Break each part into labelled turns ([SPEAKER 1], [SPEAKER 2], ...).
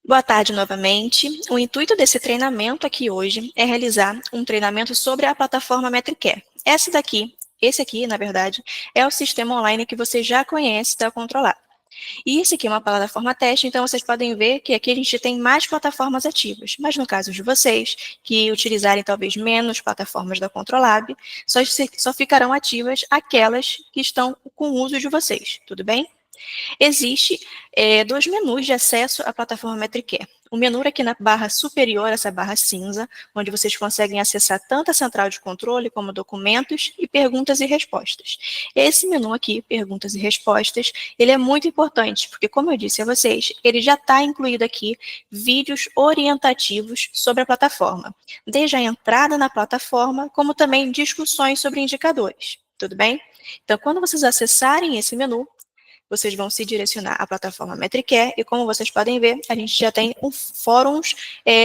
[SPEAKER 1] Boa tarde novamente. O intuito desse treinamento aqui hoje é realizar um treinamento sobre a plataforma MetriCare. Esse aqui, na verdade, é o sistema online que você já conhece da Controlar. E esse aqui é uma plataforma teste, então vocês podem ver que aqui a gente tem mais plataformas ativas. Mas no caso de vocês, que utilizarem talvez menos plataformas da Controlab, só ficarão ativas aquelas que estão com o uso de vocês, tudo bem? Existe dois menus de acesso à plataforma MetriCare. O menu aqui na barra superior, essa barra cinza, onde vocês conseguem acessar tanto a central de controle como documentos e perguntas e respostas. Esse menu aqui, perguntas e respostas, ele é muito importante, porque como eu disse a vocês, ele já está incluído aqui vídeos orientativos sobre a plataforma, desde a entrada na plataforma, como também discussões sobre indicadores, tudo bem? Então, quando vocês acessarem esse menu, vocês vão se direcionar à plataforma MetriCare e, como vocês podem ver, a gente já tem fóruns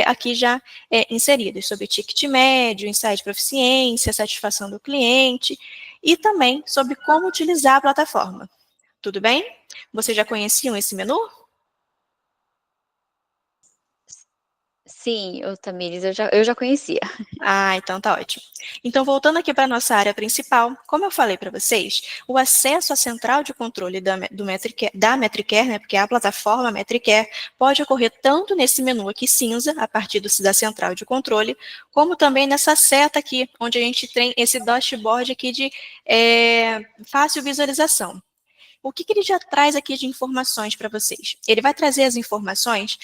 [SPEAKER 1] aqui já inseridos sobre ticket médio, insight de proficiência, satisfação do cliente e também sobre como utilizar a plataforma. Tudo bem? Vocês já conheciam esse menu?
[SPEAKER 2] Sim, Tamires, eu já conhecia.
[SPEAKER 1] Ah, então tá ótimo. Então, voltando aqui para a nossa área principal, como eu falei para vocês, o acesso à central de controle da MetriCare, né, porque é a plataforma MetriCare, pode ocorrer tanto nesse menu aqui cinza, a partir da central de controle, como também nessa seta aqui, onde a gente tem esse dashboard aqui de fácil visualização. O que ele já traz aqui de informações para vocês? Ele vai trazer as informações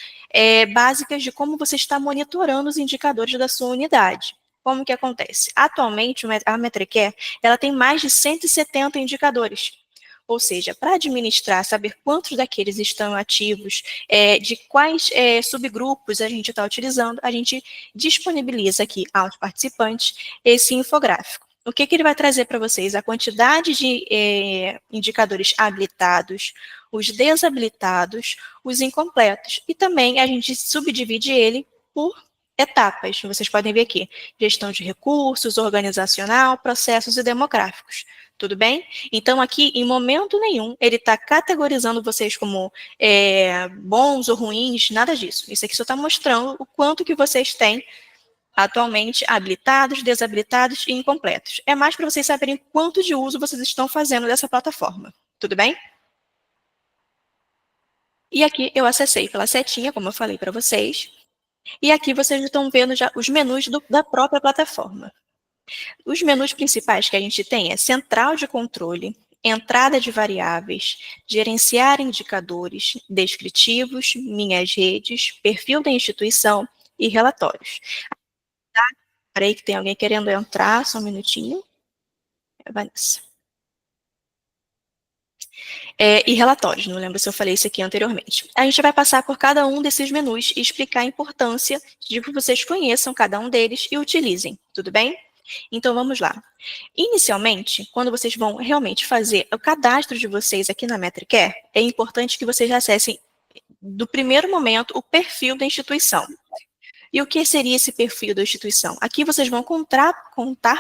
[SPEAKER 1] básicas de como você está monitorando os indicadores da sua unidade. Como que acontece? Atualmente, a MetriCare, ela tem mais de 170 indicadores. Ou seja, para administrar, saber quantos daqueles estão ativos, de quais subgrupos a gente está utilizando, a gente disponibiliza aqui aos participantes esse infográfico. O que ele vai trazer para vocês? A quantidade de indicadores habilitados, os desabilitados, os incompletos. E também a gente subdivide ele por etapas. Vocês podem ver aqui: gestão de recursos, organizacional, processos e demográficos. Tudo bem? Então, aqui, em momento nenhum, ele está categorizando vocês como bons ou ruins, nada disso. Isso aqui só está mostrando o quanto que vocês têm atualmente habilitados, desabilitados e incompletos. É mais para vocês saberem quanto de uso vocês estão fazendo dessa plataforma. Tudo bem? E aqui eu acessei pela setinha, como eu falei para vocês. E aqui vocês estão vendo já os menus da própria plataforma. Os menus principais que a gente tem é central de controle, entrada de variáveis, gerenciar indicadores, descritivos, minhas redes, perfil da instituição e relatórios. Espera aí que tem alguém querendo entrar, só um minutinho. Vanessa. E relatórios, não lembro se eu falei isso aqui anteriormente. A gente vai passar por cada um desses menus e explicar a importância de que vocês conheçam cada um deles e utilizem, tudo bem? Então, vamos lá. Inicialmente, quando vocês vão realmente fazer o cadastro de vocês aqui na MetriCare, é importante que vocês acessem, do primeiro momento, o perfil da instituição. E o que seria esse perfil da instituição? Aqui vocês vão contar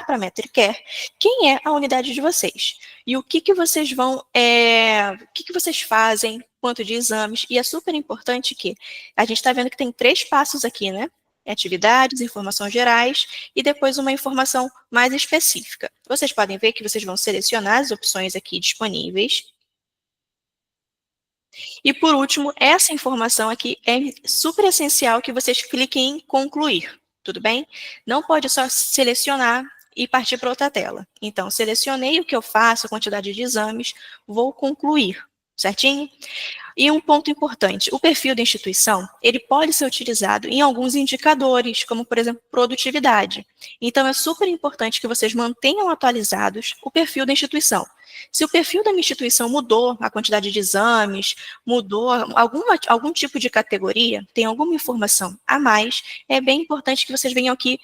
[SPEAKER 1] para a MetriCare quem é a unidade de vocês e o que vocês vão, o que vocês fazem, quanto de exames, e é super importante que a gente está vendo que tem 3 passos aqui, né? Atividades, informações gerais e depois uma informação mais específica. Vocês podem ver que vocês vão selecionar as opções aqui disponíveis. E, por último, essa informação aqui é super essencial que vocês cliquem em concluir, tudo bem? Não pode só selecionar e partir para outra tela. Então, selecionei o que eu faço, a quantidade de exames, vou concluir, certinho? E um ponto importante, o perfil da instituição, ele pode ser utilizado em alguns indicadores, como, por exemplo, produtividade. Então, é super importante que vocês mantenham atualizados o perfil da instituição. Se o perfil da minha instituição mudou, a quantidade de exames, mudou algum tipo de categoria, tem alguma informação a mais, é bem importante que vocês venham aqui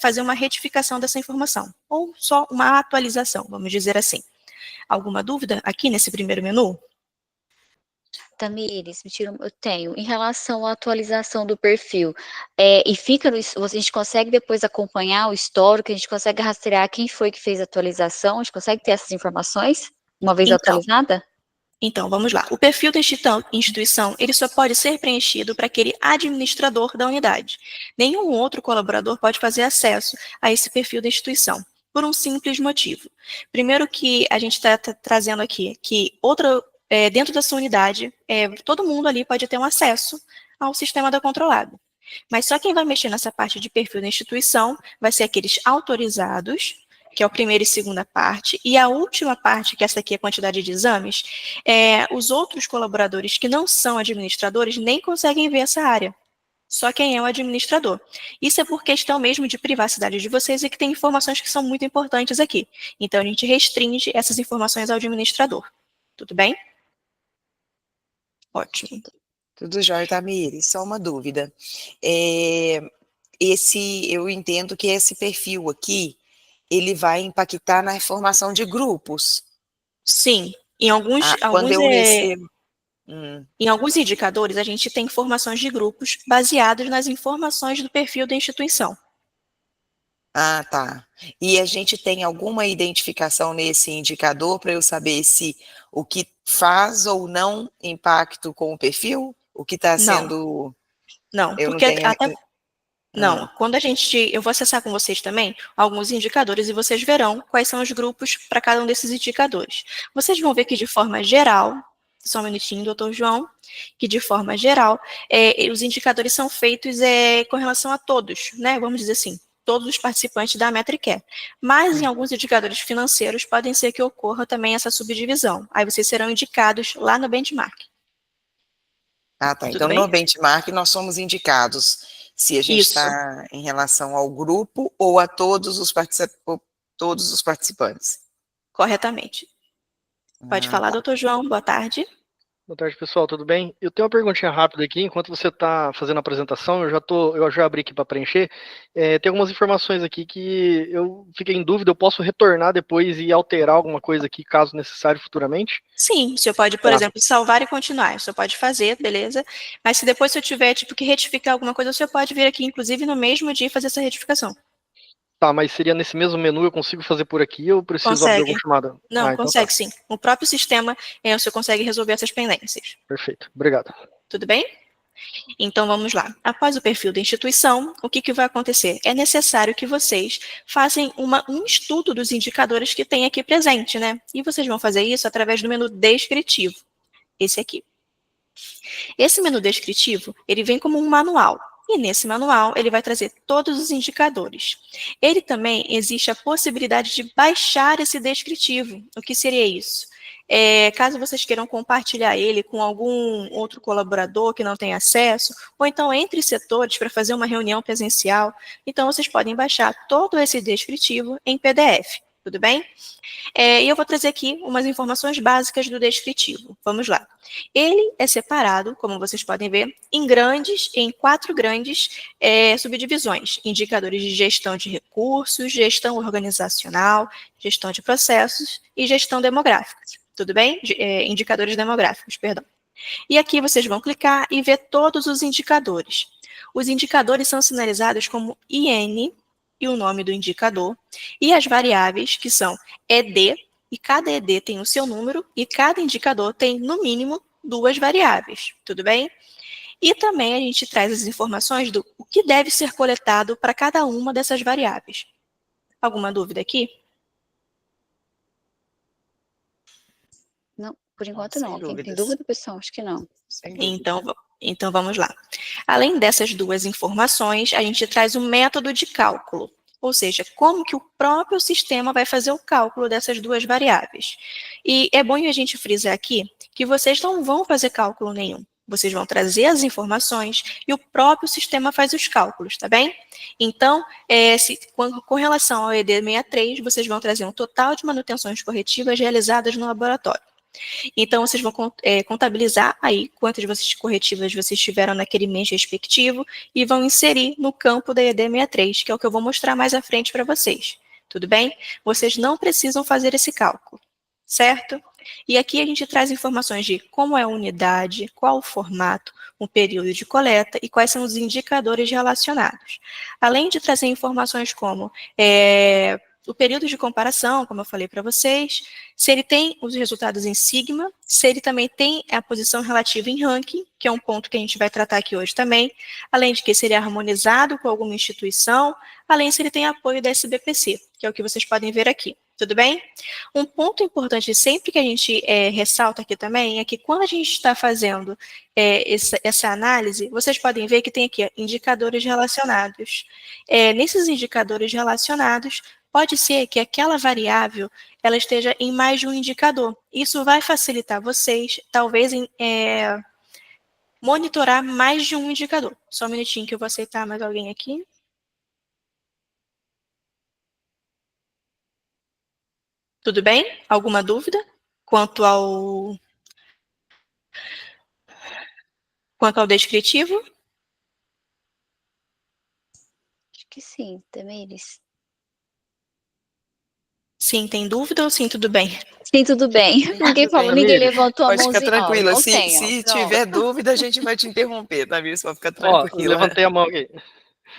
[SPEAKER 1] fazer uma retificação dessa informação, ou só uma atualização, vamos dizer assim. Alguma dúvida aqui nesse primeiro menu?
[SPEAKER 2] Tamires, eu tenho. Em relação à atualização do perfil, e fica a gente consegue depois acompanhar o histórico, a gente consegue rastrear quem foi que fez a atualização, a gente consegue ter essas informações, uma vez
[SPEAKER 1] Então,
[SPEAKER 2] atualizada?
[SPEAKER 1] Então, vamos lá. O perfil da instituição, ele só pode ser preenchido para aquele administrador da unidade. Nenhum outro colaborador pode fazer acesso a esse perfil da instituição, por um simples motivo. Primeiro que a gente está trazendo aqui, que dentro da sua unidade, todo mundo ali pode ter um acesso ao sistema da controlada. Mas só quem vai mexer nessa parte de perfil da instituição vai ser aqueles autorizados, que é a primeira e segunda parte, e a última parte, que essa aqui é a quantidade de exames, os outros colaboradores que não são administradores nem conseguem ver essa área. Só quem é o administrador. Isso é por questão mesmo de privacidade de vocês e que tem informações que são muito importantes aqui. Então, a gente restringe essas informações ao administrador. Tudo bem? Ótimo.
[SPEAKER 3] Tudo jóia, Tamires. Só uma dúvida. Eu entendo que esse perfil aqui, ele vai impactar na formação de grupos.
[SPEAKER 1] Sim. Em alguns,
[SPEAKER 3] quando eu recebo...
[SPEAKER 1] Em alguns indicadores, a gente tem informações de grupos baseados nas informações do perfil da instituição.
[SPEAKER 3] Ah, tá. E a gente tem alguma identificação nesse indicador para eu saber se o que faz ou não impacto com o perfil? O que está sendo...
[SPEAKER 1] Não,
[SPEAKER 3] eu
[SPEAKER 1] porque
[SPEAKER 3] não tenho...
[SPEAKER 1] Não, quando eu vou acessar com vocês também alguns indicadores e vocês verão quais são os grupos para cada um desses indicadores. Vocês vão ver que de forma geral, só um minutinho, doutor João, que de forma geral, os indicadores são feitos com relação a todos, né? Vamos dizer assim, todos os participantes da MetriCare. Mas em alguns indicadores financeiros podem ser que ocorra também essa subdivisão. Aí vocês serão indicados lá no benchmark.
[SPEAKER 3] Ah, tá. Então, no benchmark, nós somos indicados se a gente está em relação ao grupo ou a todos os participantes.
[SPEAKER 1] Corretamente. Pode falar, doutor João. Boa tarde.
[SPEAKER 4] Boa tarde, pessoal. Tudo bem? Eu tenho uma perguntinha rápida aqui. Enquanto você está fazendo a apresentação, eu já abri aqui para preencher. Tem algumas informações aqui que eu fiquei em dúvida. Eu posso retornar depois e alterar alguma coisa aqui, caso necessário, futuramente?
[SPEAKER 1] Sim, o senhor pode, por exemplo, salvar e continuar. O senhor pode fazer, beleza? Mas se depois o senhor tiver que retificar alguma coisa, o senhor pode vir aqui, inclusive, no mesmo dia e fazer essa retificação.
[SPEAKER 4] Tá, mas seria nesse mesmo menu, eu consigo fazer por aqui ou preciso abrir alguma chamada?
[SPEAKER 1] Não, consegue sim. O próprio sistema, o senhor consegue resolver essas pendências.
[SPEAKER 4] Perfeito, obrigado.
[SPEAKER 1] Tudo bem? Então, vamos lá. Após o perfil da instituição, o que vai acontecer? É necessário que vocês façam um estudo dos indicadores que tem aqui presente, né? E vocês vão fazer isso através do menu descritivo. Esse aqui. Esse menu descritivo, ele vem como um manual. E nesse manual, ele vai trazer todos os indicadores. Ele também existe a possibilidade de baixar esse descritivo. O que seria isso? Caso vocês queiram compartilhar ele com algum outro colaborador que não tem acesso, ou então entre setores para fazer uma reunião presencial, então vocês podem baixar todo esse descritivo em PDF. Tudo bem? E eu vou trazer aqui umas informações básicas do descritivo. Vamos lá. Ele é separado, como vocês podem ver, em 4 grandes subdivisões. Indicadores de gestão de recursos, gestão organizacional, gestão de processos e gestão demográfica. Tudo bem? Indicadores demográficos, perdão. E aqui vocês vão clicar e ver todos os indicadores. Os indicadores são sinalizados como IN, e o nome do indicador, e as variáveis, que são ED, e cada ED tem o seu número, e cada indicador tem, no mínimo, 2 variáveis, tudo bem? E também a gente traz as informações do o que deve ser coletado para cada uma dessas variáveis. Alguma dúvida aqui?
[SPEAKER 2] Não, por enquanto não. Quem tem dúvida, pessoal? Acho que não.
[SPEAKER 1] Então, vamos lá. Além dessas 2 informações, a gente traz um método de cálculo, ou seja, como que o próprio sistema vai fazer o cálculo dessas 2 variáveis. E é bom a gente frisar aqui que vocês não vão fazer cálculo nenhum. Vocês vão trazer as informações e o próprio sistema faz os cálculos, tá bem? Então, com relação ao ED63, vocês vão trazer um total de manutenções corretivas realizadas no laboratório. Então, vocês vão contabilizar aí quantas corretivas vocês tiveram naquele mês respectivo e vão inserir no campo da ED63, que é o que eu vou mostrar mais à frente para vocês. Tudo bem? Vocês não precisam fazer esse cálculo, certo? E aqui a gente traz informações de como é a unidade, qual o formato, o período de coleta e quais são os indicadores relacionados. Além de trazer informações como o período de comparação, como eu falei para vocês, se ele tem os resultados em sigma, se ele também tem a posição relativa em ranking, que é um ponto que a gente vai tratar aqui hoje também, além de que se ele é harmonizado com alguma instituição, além se ele tem apoio da SBPC, que é o que vocês podem ver aqui. Tudo bem? Um ponto importante sempre que a gente ressalta aqui também é que quando a gente está fazendo essa análise, vocês podem ver que tem aqui ó, indicadores relacionados. Nesses indicadores relacionados, pode ser que aquela variável ela esteja em mais de um indicador. Isso vai facilitar vocês, talvez, monitorar mais de um indicador. Só um minutinho que eu vou aceitar mais alguém aqui. Tudo bem? Alguma dúvida quanto ao descritivo?
[SPEAKER 2] Acho que sim, Tamires.
[SPEAKER 1] Sim, tem dúvida ou sim, tudo bem?
[SPEAKER 2] Sim, tudo bem. Ninguém falou, ninguém
[SPEAKER 4] Tamires,
[SPEAKER 2] levantou a
[SPEAKER 3] Pode ficar
[SPEAKER 2] mãozinha. Ó,
[SPEAKER 3] tranquila.
[SPEAKER 2] não
[SPEAKER 3] Se
[SPEAKER 2] tem, ó.
[SPEAKER 3] se
[SPEAKER 2] Pronto.
[SPEAKER 3] tiver dúvida, a gente vai te interromper, Tamires, pode ficar
[SPEAKER 4] Ó,
[SPEAKER 3] tranquila.
[SPEAKER 4] levantei a mão aqui.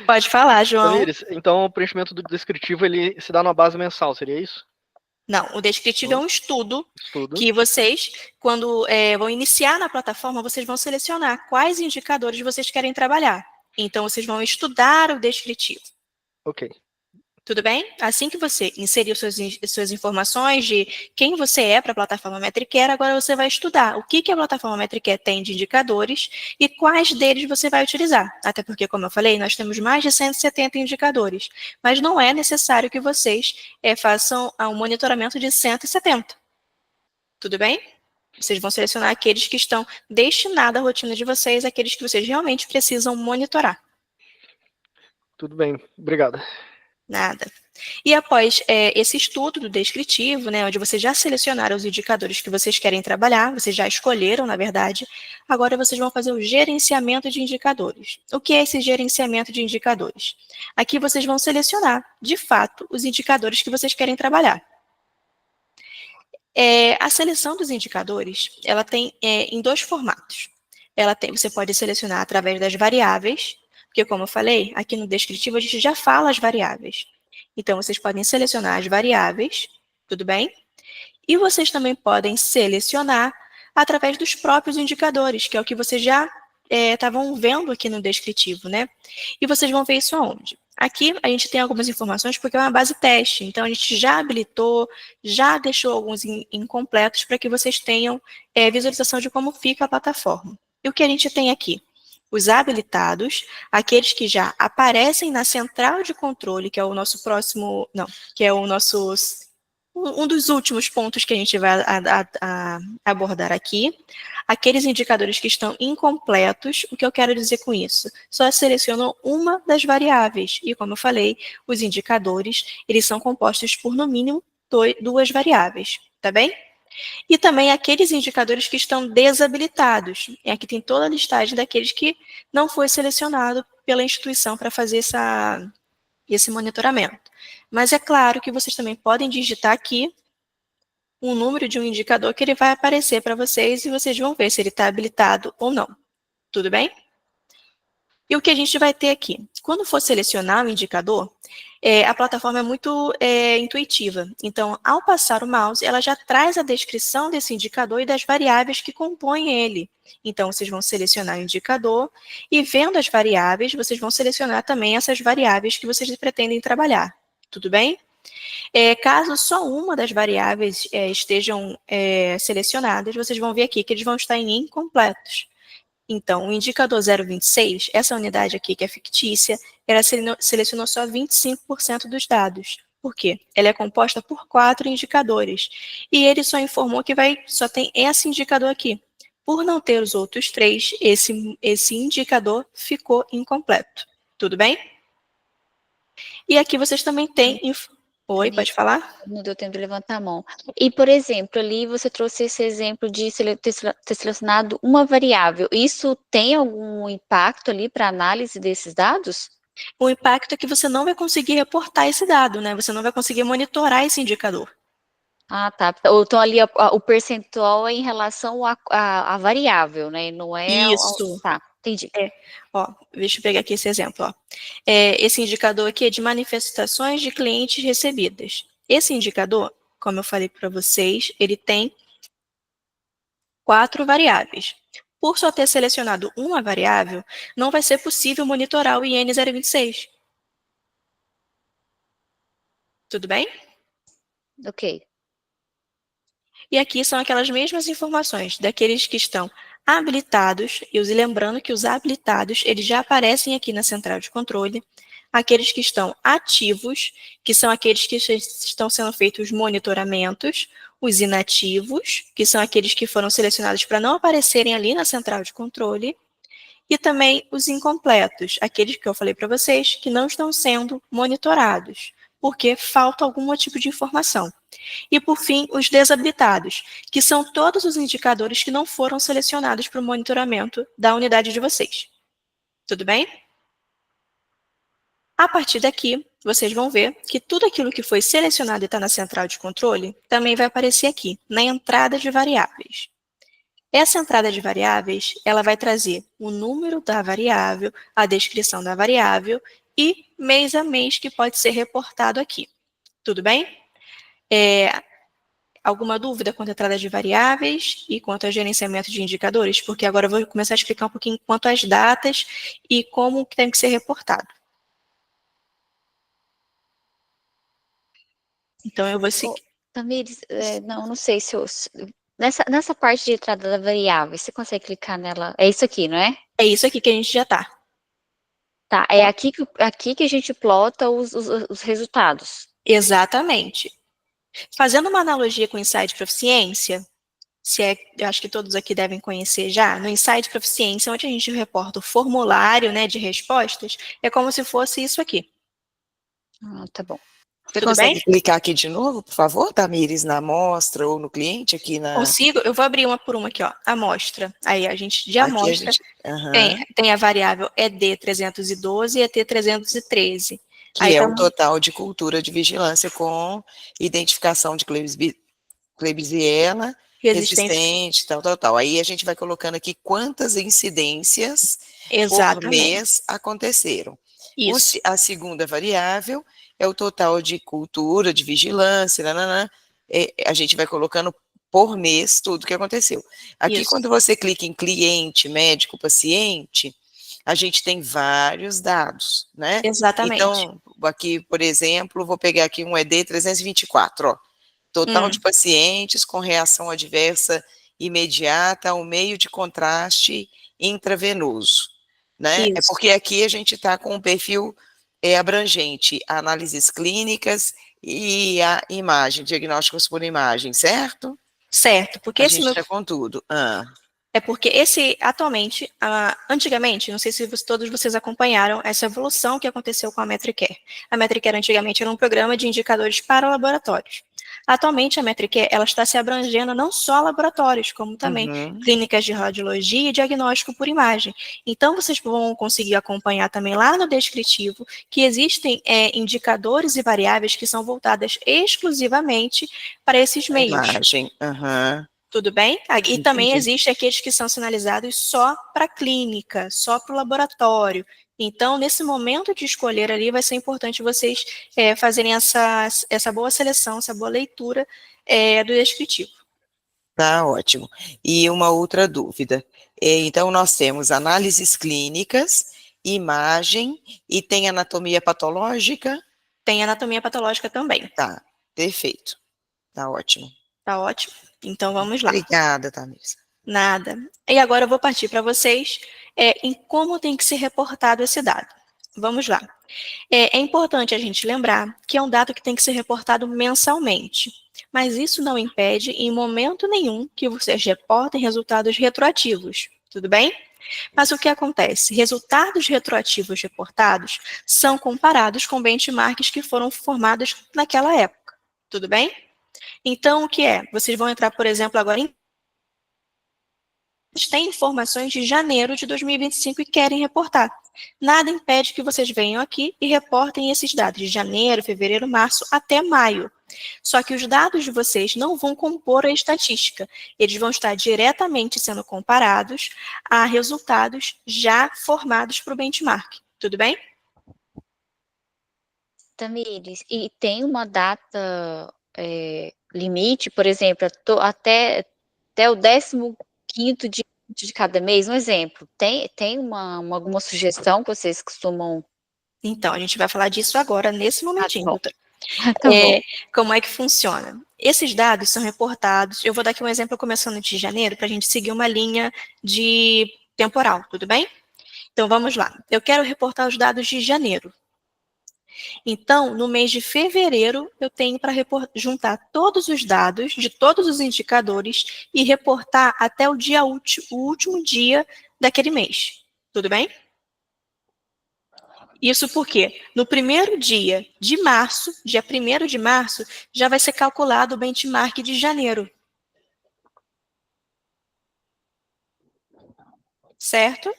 [SPEAKER 1] Pode falar, João.
[SPEAKER 4] Tamires, então o preenchimento do descritivo ele se dá numa base mensal, seria isso?
[SPEAKER 1] Não, o descritivo é um estudo
[SPEAKER 4] Estudo.
[SPEAKER 1] que vocês, quando vão iniciar na plataforma, vocês vão selecionar quais indicadores vocês querem trabalhar. Então, vocês vão estudar o descritivo.
[SPEAKER 4] Ok.
[SPEAKER 1] Tudo bem? Assim que você inseriu suas informações de quem você é para a plataforma Metricare, agora você vai estudar o que a plataforma Metricare tem de indicadores e quais deles você vai utilizar. Até porque, como eu falei, nós temos mais de 170 indicadores, mas não é necessário que vocês façam um monitoramento de 170. Tudo bem? Vocês vão selecionar aqueles que estão destinados à rotina de vocês, aqueles que vocês realmente precisam monitorar.
[SPEAKER 4] Tudo bem, obrigado.
[SPEAKER 1] Nada. E após esse estudo do descritivo, né, onde vocês já selecionaram os indicadores que vocês querem trabalhar, vocês já escolheram, na verdade, agora vocês vão fazer o gerenciamento de indicadores. O que é esse gerenciamento de indicadores? Aqui vocês vão selecionar, de fato, os indicadores que vocês querem trabalhar. A seleção dos indicadores, ela tem em dois formatos. Você pode selecionar através das variáveis, porque, como eu falei, aqui no descritivo a gente já fala as variáveis. Então, vocês podem selecionar as variáveis, tudo bem? E vocês também podem selecionar através dos próprios indicadores, que é o que vocês já estavam vendo aqui no descritivo, né? E vocês vão ver isso aonde? Aqui a gente tem algumas informações porque é uma base teste, então a gente já habilitou, já deixou alguns incompletos para que vocês tenham visualização de como fica a plataforma. E o que a gente tem aqui? Os habilitados, aqueles que já aparecem na central de controle, que é o nosso próximo, não, que é o nosso, um dos últimos pontos que a gente vai abordar aqui. Aqueles indicadores que estão incompletos, o que eu quero dizer com isso? Só selecionam uma das variáveis, e como eu falei, os indicadores, eles são compostos por, no mínimo, duas variáveis, tá bem? E também aqueles indicadores que estão desabilitados. E aqui tem toda a listagem daqueles que não foi selecionado pela instituição para fazer esse monitoramento. Mas é claro que vocês também podem digitar aqui um número de um indicador que ele vai aparecer para vocês e vocês vão ver se ele está habilitado ou não. Tudo bem? E o que a gente vai ter aqui? Quando for selecionar o indicador, a plataforma é muito intuitiva. Então, ao passar o mouse, ela já traz a descrição desse indicador e das variáveis que compõem ele. Então, vocês vão selecionar o indicador e, vendo as variáveis, vocês vão selecionar também essas variáveis que vocês pretendem trabalhar. Tudo bem? Caso só uma das variáveis estejam selecionadas, vocês vão ver aqui que eles vão estar em incompletos. Então, o indicador 0,26, essa unidade aqui que é fictícia, ela selecionou só 25% dos dados. Por quê? Ela é composta por 4 indicadores. E ele só informou que só tem esse indicador aqui. Por não ter os outros 3, esse indicador ficou incompleto. Tudo bem? E aqui vocês também têm... Oi, pode falar?
[SPEAKER 2] Não deu tempo de levantar a mão. E, por exemplo, ali você trouxe esse exemplo de ter selecionado uma variável. Isso tem algum impacto ali para a análise desses dados?
[SPEAKER 1] O impacto é que você não vai conseguir reportar esse dado, né? Você não vai conseguir monitorar esse indicador.
[SPEAKER 2] Ah, tá. Então, ali o percentual é em relação à variável, né? Não é...
[SPEAKER 1] Isso.
[SPEAKER 2] Tá, entendi.
[SPEAKER 1] Ó, deixa eu pegar aqui esse exemplo, ó. Esse indicador aqui é de manifestações de clientes recebidas. Esse indicador, como eu falei para vocês, ele tem 4 variáveis. Por só ter selecionado uma variável, não vai ser possível monitorar o IN 026. Tudo bem?
[SPEAKER 2] Ok.
[SPEAKER 1] E aqui são aquelas mesmas informações daqueles que estão habilitados, e lembrando que os habilitados, eles já aparecem aqui na central de controle, aqueles que estão ativos, que são aqueles que estão sendo feitos monitoramentos, os inativos, que são aqueles que foram selecionados para não aparecerem ali na central de controle, e também os incompletos, aqueles que eu falei para vocês que não estão sendo monitorados, porque falta algum tipo de informação. E, por fim, os desabilitados, que são todos os indicadores que não foram selecionados para o monitoramento da unidade de vocês. Tudo bem? A partir daqui, vocês vão ver que tudo aquilo que foi selecionado e está na central de controle também vai aparecer aqui, na entrada de variáveis. Essa entrada de variáveis, ela vai trazer o número da variável, a descrição da variável e mês a mês que pode ser reportado aqui. Tudo bem? Alguma dúvida quanto à entrada de variáveis e quanto ao gerenciamento de indicadores? Porque agora eu vou começar a explicar um pouquinho quanto às datas e como que tem que ser reportado. Então, eu vou seguir.
[SPEAKER 2] Tamires, não sei se eu... Nessa parte de entrada da variável, você consegue clicar nela? É isso aqui, não é?
[SPEAKER 1] É isso aqui que a gente já está.
[SPEAKER 2] Tá, é aqui que a gente plota os resultados.
[SPEAKER 1] Exatamente. Fazendo uma analogia com o Insight Proficiência, eu acho que todos aqui devem conhecer já, no Insight Proficiência, onde a gente reporta o formulário, né, de respostas, é como se fosse isso aqui.
[SPEAKER 2] Ah, tá bom.
[SPEAKER 3] Você
[SPEAKER 1] Tudo
[SPEAKER 3] consegue
[SPEAKER 1] bem?
[SPEAKER 3] clicar aqui de novo, por favor, Tamires, na amostra ou no cliente aqui na...
[SPEAKER 1] Consigo? Eu vou abrir uma por uma aqui, ó. Amostra. Aí a gente, de
[SPEAKER 3] Aqui a
[SPEAKER 1] amostra,
[SPEAKER 3] gente... Aham.
[SPEAKER 1] tem a variável ED312 e ET313.
[SPEAKER 3] Que
[SPEAKER 1] Aí
[SPEAKER 3] é
[SPEAKER 1] tá
[SPEAKER 3] o total de cultura de vigilância com identificação de Klebsiella,
[SPEAKER 1] resistente.
[SPEAKER 3] resistente, tal. Aí a gente vai colocando aqui quantas incidências por
[SPEAKER 1] Exatamente.
[SPEAKER 3] mês aconteceram.
[SPEAKER 1] Isso.
[SPEAKER 3] A segunda variável é o total de cultura, de vigilância, a gente vai colocando por mês tudo que aconteceu. Aqui,
[SPEAKER 1] Isso.
[SPEAKER 3] quando você clica em cliente, médico, paciente, a gente tem vários dados, né?
[SPEAKER 1] Exatamente.
[SPEAKER 3] Então, aqui, por exemplo, vou pegar aqui um ED 324, ó. Total de pacientes com reação adversa imediata ao meio de contraste intravenoso, né?
[SPEAKER 1] Isso.
[SPEAKER 3] É porque aqui a gente está com um perfil abrangente, análises clínicas e a imagem, diagnósticos por imagem, certo?
[SPEAKER 1] Certo, porque
[SPEAKER 3] A
[SPEAKER 1] esse
[SPEAKER 3] gente
[SPEAKER 1] meu...
[SPEAKER 3] está com tudo.
[SPEAKER 1] É porque esse, atualmente, antigamente, não sei se todos vocês acompanharam essa evolução que aconteceu com a MetriCare. A MetriCare antigamente era um programa de indicadores para laboratórios. Atualmente, a MetriCare, ela está se abrangendo não só a laboratórios, como também clínicas de radiologia e diagnóstico por imagem. Então, vocês vão conseguir acompanhar também lá no descritivo que existem indicadores e variáveis que são voltadas exclusivamente para esses meios.
[SPEAKER 3] Imagem,
[SPEAKER 1] Tudo bem? E
[SPEAKER 3] Entendi.
[SPEAKER 1] também existem aqueles que são sinalizados só para a clínica, só para o laboratório. Então, nesse momento de escolher ali, vai ser importante vocês fazerem essa boa seleção, essa boa leitura do descritivo.
[SPEAKER 3] Tá ótimo. E uma outra dúvida. Então, nós temos análises clínicas, imagem e tem anatomia patológica?
[SPEAKER 1] Tem anatomia patológica também.
[SPEAKER 3] Tá, perfeito. Tá ótimo.
[SPEAKER 1] Tá ótimo? Então, vamos lá.
[SPEAKER 3] Obrigada, Tamires.
[SPEAKER 1] Nada. E agora eu vou partir para vocês em como tem que ser reportado esse dado. Vamos lá. É importante a gente lembrar que é um dado que tem que ser reportado mensalmente, mas isso não impede, em momento nenhum, que vocês reportem resultados retroativos, tudo bem? Mas o que acontece? Resultados retroativos reportados são comparados com benchmarks que foram formados naquela época, tudo bem? Então, o que é? Vocês vão entrar, por exemplo, agora em... têm informações de janeiro de 2025 e querem reportar. Nada impede que vocês venham aqui e reportem esses dados de janeiro, fevereiro, março até maio. Só que os dados de vocês não vão compor a estatística, eles vão estar diretamente sendo comparados a resultados já formados para o benchmark. Tudo bem?
[SPEAKER 2] Tamires, e tem uma data limite, por exemplo, até o 15º dia de cada mês, um exemplo. Tem alguma sugestão que vocês costumam...
[SPEAKER 1] Então, a gente vai falar disso agora, nesse momentinho,
[SPEAKER 2] bom.
[SPEAKER 1] doutora.
[SPEAKER 2] Tá bom.
[SPEAKER 1] Como é que funciona? Esses dados são reportados, eu vou dar aqui um exemplo começando de janeiro, para a gente seguir uma linha de temporal, tudo bem? Então, vamos lá. Eu quero reportar os dados de janeiro. Então, no mês de fevereiro, eu tenho para juntar todos os dados de todos os indicadores e reportar até o último dia daquele mês. Tudo bem? Isso porque no primeiro dia de março, dia 1º de março, já vai ser calculado o benchmark de janeiro. Certo?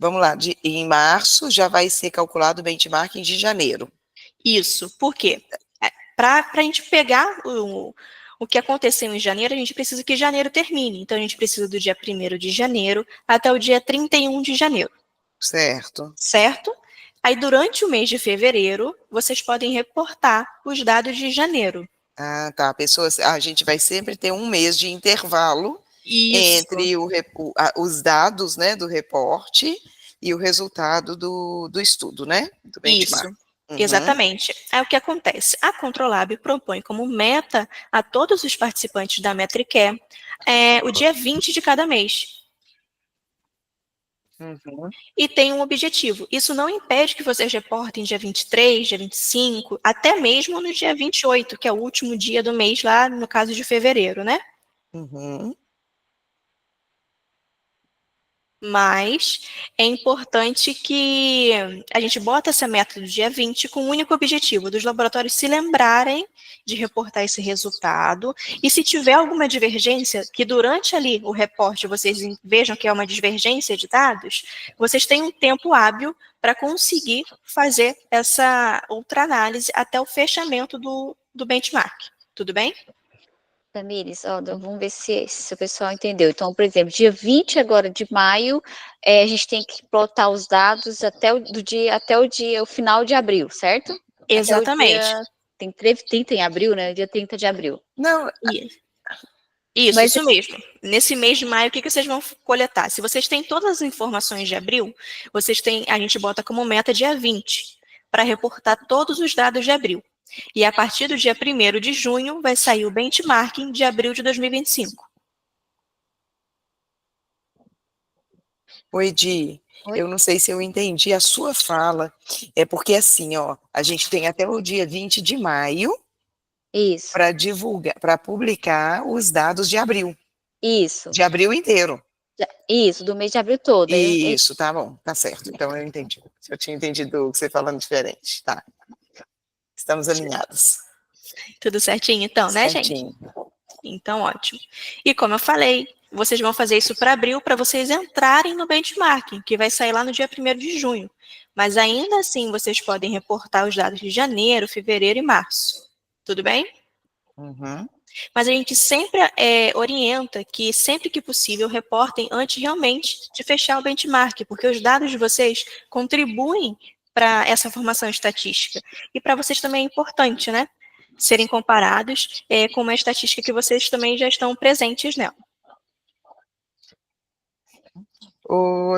[SPEAKER 3] Vamos lá, em março já vai ser calculado o benchmarking de janeiro.
[SPEAKER 1] Isso, por quê? Para a gente pegar o que aconteceu em janeiro, a gente precisa que janeiro termine. Então, a gente precisa do dia 1º de janeiro até o dia 31 de janeiro.
[SPEAKER 3] Certo.
[SPEAKER 1] Certo? Aí, durante o mês de fevereiro, vocês podem reportar os dados de janeiro.
[SPEAKER 3] Ah, tá. A gente vai sempre ter um mês de intervalo entre os dados, né, do reporte e o resultado do estudo, né? Do benchmark.
[SPEAKER 1] Isso, exatamente. Aí o que acontece? A Controlab propõe como meta a todos os participantes da MetriCare o dia 20 de cada mês. E tem um objetivo. Isso não impede que vocês reportem dia 23, dia 25, até mesmo no dia 28, que é o último dia do mês lá, no caso de fevereiro, né? Mas é importante que a gente bota essa meta do dia 20 com o único objetivo dos laboratórios se lembrarem de reportar esse resultado, e se tiver alguma divergência, que durante ali o reporte vocês vejam que é uma divergência de dados, vocês têm um tempo hábil para conseguir fazer essa outra análise até o fechamento do benchmark. Tudo bem?
[SPEAKER 2] Tamires, vamos ver se o pessoal entendeu. Então, por exemplo, dia 20 agora de maio, a gente tem que plotar os dados até o final de abril, certo?
[SPEAKER 1] Exatamente.
[SPEAKER 2] Tem 30 em abril, né? Dia 30 de abril.
[SPEAKER 3] Não.
[SPEAKER 1] Isso mesmo. Nesse mês de maio, o que vocês vão coletar? Se vocês têm todas as informações de abril, a gente bota como meta dia 20, para reportar todos os dados de abril. E a partir do dia 1º de junho, vai sair o benchmarking de abril de 2025.
[SPEAKER 3] Oi, Di. Eu não sei se eu entendi a sua fala. É porque assim, a gente tem até o dia 20 de maio para divulgar, para publicar os dados de abril.
[SPEAKER 2] Isso.
[SPEAKER 3] De abril inteiro.
[SPEAKER 2] Isso, do mês de abril todo.
[SPEAKER 3] Isso, tá bom, tá certo. Então eu entendi. Eu tinha entendido você falando diferente, tá? Estamos alinhados.
[SPEAKER 1] Tudo certinho, então, né, gente? Então, ótimo. E como eu falei, vocês vão fazer isso para abril, para vocês entrarem no benchmarking, que vai sair lá no dia 1º de junho. Mas ainda assim, vocês podem reportar os dados de janeiro, fevereiro e março. Tudo bem? Mas a gente sempre orienta que, sempre que possível, reportem antes realmente de fechar o benchmark, porque os dados de vocês contribuem para essa formação estatística. E para vocês também é importante, né? Serem comparados com uma estatística que vocês também já estão presentes nela.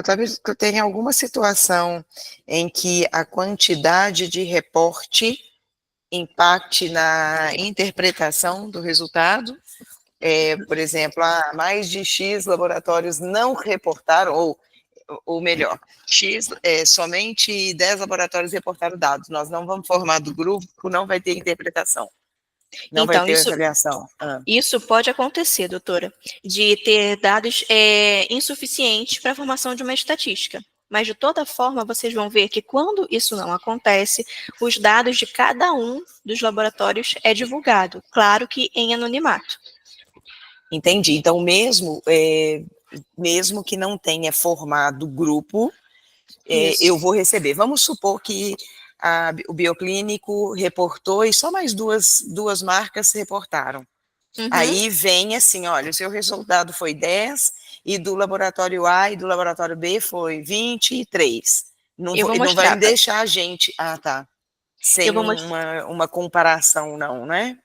[SPEAKER 3] Talvez tenha alguma situação em que a quantidade de reporte impacte na interpretação do resultado. Por exemplo, mais de X laboratórios não reportaram, ou melhor, somente 10 laboratórios reportaram dados. Nós não vamos formar do grupo, não vai ter interpretação. Não vai ter avaliação.
[SPEAKER 1] Isso pode acontecer, doutora, de ter dados insuficientes para a formação de uma estatística. Mas, de toda forma, vocês vão ver que quando isso não acontece, os dados de cada um dos laboratórios é divulgado, claro que em anonimato.
[SPEAKER 3] Entendi. Então, mesmo que não tenha formado grupo, eu vou receber. Vamos supor que o bioclínico reportou e só mais duas marcas reportaram.
[SPEAKER 1] Uhum.
[SPEAKER 3] Aí vem assim, olha, o seu resultado foi 10 e do laboratório A e do laboratório B foi 23. Não,
[SPEAKER 1] Eu vou
[SPEAKER 3] não vai
[SPEAKER 1] mostrar, tá?
[SPEAKER 3] deixar a gente, tá,
[SPEAKER 1] Eu
[SPEAKER 3] sem
[SPEAKER 1] vou mostrar.
[SPEAKER 3] uma comparação não, né?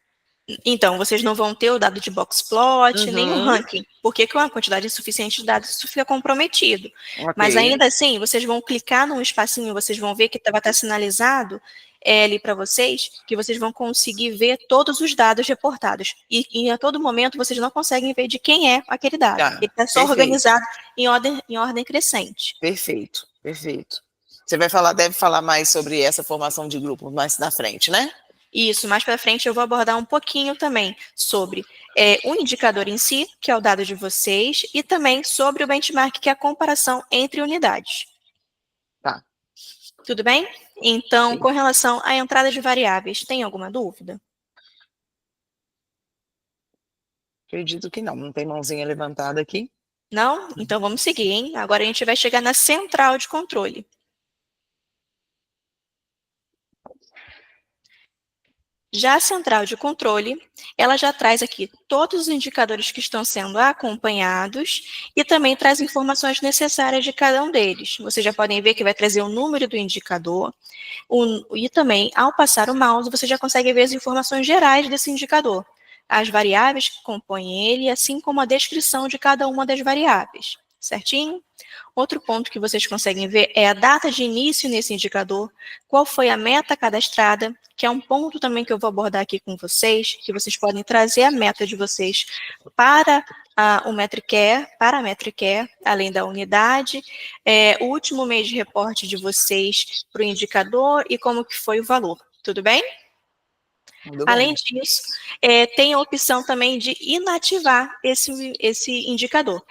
[SPEAKER 1] Então, vocês não vão ter o dado de box plot, nem o
[SPEAKER 3] Uhum.
[SPEAKER 1] ranking, porque com a quantidade insuficiente de dados, isso fica comprometido.
[SPEAKER 3] Ok.
[SPEAKER 1] Mas ainda assim, vocês vão clicar num espacinho, vocês vão ver que vai estar sinalizado ali para vocês, que vocês vão conseguir ver todos os dados reportados. E a todo momento, vocês não conseguem ver de quem é aquele dado.
[SPEAKER 3] Tá,
[SPEAKER 1] Ele está só
[SPEAKER 3] perfeito.
[SPEAKER 1] organizado em ordem crescente.
[SPEAKER 3] Perfeito, perfeito. Você deve falar mais sobre essa formação de grupo mais na frente, né?
[SPEAKER 1] Isso, mais para frente eu vou abordar um pouquinho também sobre o indicador em si, que é o dado de vocês, e também sobre o benchmark, que é a comparação entre unidades.
[SPEAKER 3] Tá.
[SPEAKER 1] Tudo bem? Então,
[SPEAKER 3] Sim.
[SPEAKER 1] com relação à entrada de variáveis, tem alguma dúvida?
[SPEAKER 3] Acredito que não tem mãozinha levantada aqui.
[SPEAKER 1] Não? Então vamos seguir, hein? Agora a gente vai chegar na central de controle. Já a central de controle, ela já traz aqui todos os indicadores que estão sendo acompanhados e também traz informações necessárias de cada um deles. Vocês já podem ver que vai trazer o número do indicador e também, ao passar o mouse, você já consegue ver as informações gerais desse indicador, as variáveis que compõem ele, assim como a descrição de cada uma das variáveis. Certinho? Outro ponto que vocês conseguem ver é a data de início nesse indicador, qual foi a meta cadastrada, que é um ponto também que eu vou abordar aqui com vocês, que vocês podem trazer a meta de vocês para o MetriCare, para a MetriCare, além da unidade, o último mês de reporte de vocês para o indicador e como que foi o valor. Tudo bem? Além disso, tem a opção também de inativar esse indicador.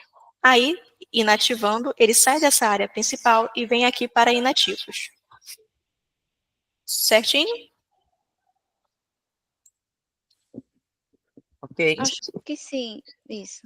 [SPEAKER 1] Aí, inativando, ele sai dessa área principal e vem aqui para inativos. Certinho?
[SPEAKER 3] Ok.
[SPEAKER 2] Acho que sim, isso.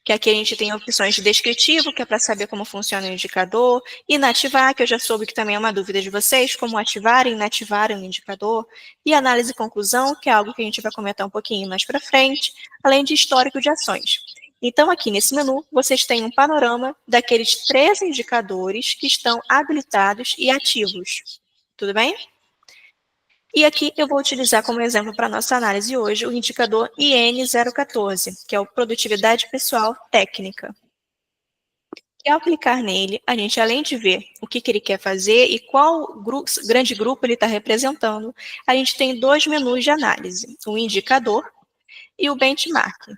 [SPEAKER 1] Que aqui a gente tem opções de descritivo, que é para saber como funciona o indicador, inativar, que eu já soube que também é uma dúvida de vocês, como ativar e inativar o indicador, e análise e conclusão, que é algo que a gente vai comentar um pouquinho mais para frente, além de histórico de ações. Então, aqui nesse menu, vocês têm um panorama daqueles 3 indicadores que estão habilitados e ativos. Tudo bem? E aqui eu vou utilizar como exemplo para a nossa análise hoje o indicador IN014, que é o Produtividade Pessoal Técnica. E ao clicar nele, a gente, além de ver o que ele quer fazer e qual grande grupo ele está representando, a gente tem 2 menus de análise, o indicador e o benchmark.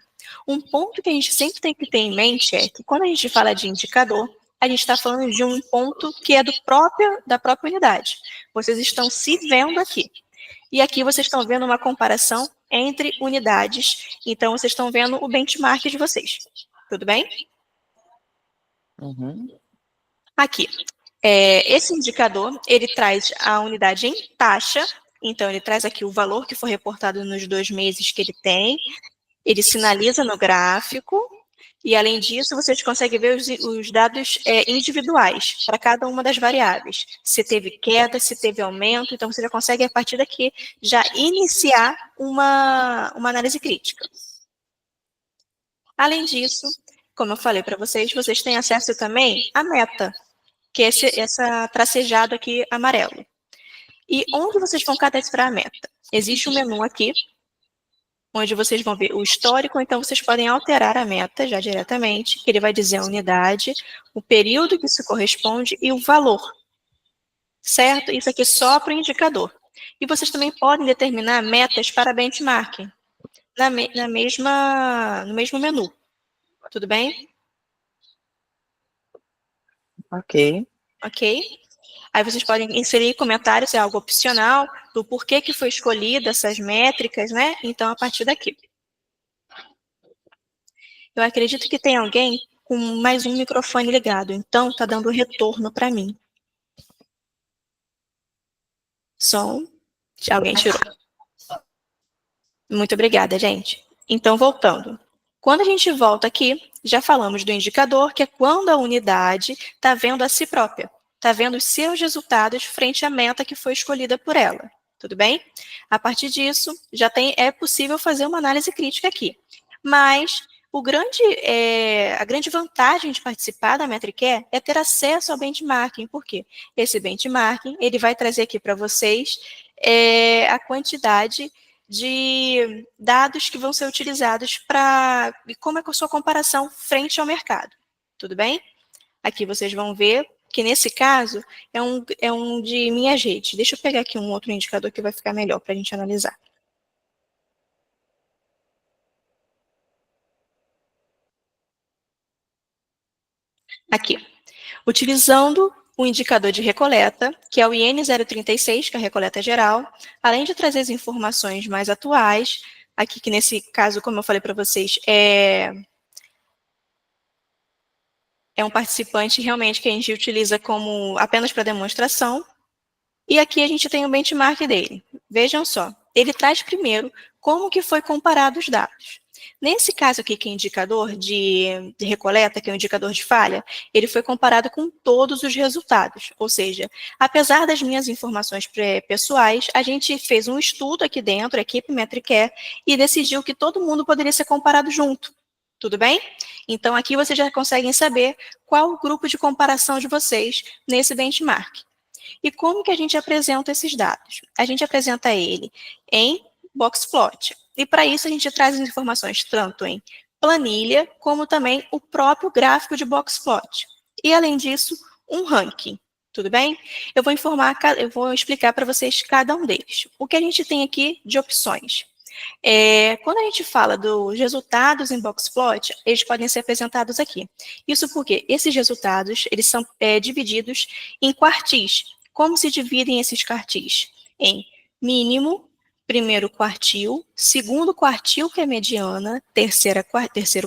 [SPEAKER 1] Um ponto que a gente sempre tem que ter em mente é que quando a gente fala de indicador, a gente está falando de um ponto que é da própria unidade. Vocês estão se vendo aqui. E aqui vocês estão vendo uma comparação entre unidades. Então, vocês estão vendo o benchmark de vocês. Tudo bem?
[SPEAKER 3] Uhum.
[SPEAKER 1] Aqui. Esse indicador, ele traz a unidade em taxa. Então, ele traz aqui o valor que foi reportado nos 2 meses que ele tem. Ele sinaliza no gráfico. E, além disso, vocês conseguem ver os dados individuais para cada uma das variáveis. Se teve queda, se teve aumento. Então, você já consegue, a partir daqui, já iniciar uma análise crítica. Além disso, como eu falei para vocês, vocês têm acesso também à meta, que é essa tracejado aqui amarelo. E onde vocês vão cadastrar a meta? Existe um menu aqui, onde vocês vão ver o histórico, então vocês podem alterar a meta já diretamente, que ele vai dizer a unidade, o período que isso corresponde e o valor, certo? Isso aqui só para o indicador. E vocês também podem determinar metas para benchmarking, no mesmo menu. Tudo bem?
[SPEAKER 3] Ok.
[SPEAKER 1] Ok? Aí vocês podem inserir comentários, é algo opcional, do porquê que foi escolhida essas métricas, né? Então, a partir daqui. Eu acredito que tem alguém com mais um microfone ligado, então está dando retorno para mim. Som. Alguém tirou. Muito obrigada, gente. Então, voltando. Quando a gente volta aqui, já falamos do indicador, que é quando a unidade está vendo a si própria. está vendo os seus resultados frente à meta que foi escolhida por ela. Tudo bem? A partir disso, é possível fazer uma análise crítica aqui. Mas a grande vantagem de participar da MetriCare é ter acesso ao benchmarking. Por quê? Esse benchmarking ele vai trazer aqui para vocês a quantidade de dados que vão ser utilizados e como é a sua comparação frente ao mercado. Tudo bem? Aqui vocês vão ver que, nesse caso, é um de minhas redes. Deixa eu pegar aqui um outro indicador que vai ficar melhor para a gente analisar. Aqui. Utilizando o indicador de recoleta, que é o IN 036, que é a recoleta geral, além de trazer as informações mais atuais, aqui que nesse caso, como eu falei para vocês, é um participante realmente que a gente utiliza como apenas para demonstração, e aqui a gente tem o benchmark dele. Vejam só, ele traz primeiro como que foi comparado os dados. Nesse caso aqui, que é indicador de recoleta, que é o indicador de falha, ele foi comparado com todos os resultados. Ou seja, apesar das minhas informações pessoais, a gente fez um estudo aqui dentro, a equipe MetriCare, e decidiu que todo mundo poderia ser comparado junto. Tudo bem? Então, aqui vocês já conseguem saber qual o grupo de comparação de vocês nesse benchmark. E como que a gente apresenta esses dados? A gente apresenta ele em Boxplot. E para isso a gente traz as informações tanto em planilha, como também o próprio gráfico de Boxplot. E além disso, um ranking. Tudo bem? Eu vou explicar para vocês cada um deles. O que a gente tem aqui de opções? Quando a gente fala dos resultados em Boxplot, eles podem ser apresentados aqui. Isso porque esses resultados eles são divididos em quartis. Como se dividem esses quartis? Em mínimo, primeiro quartil, segundo quartil, que é a mediana, terceiro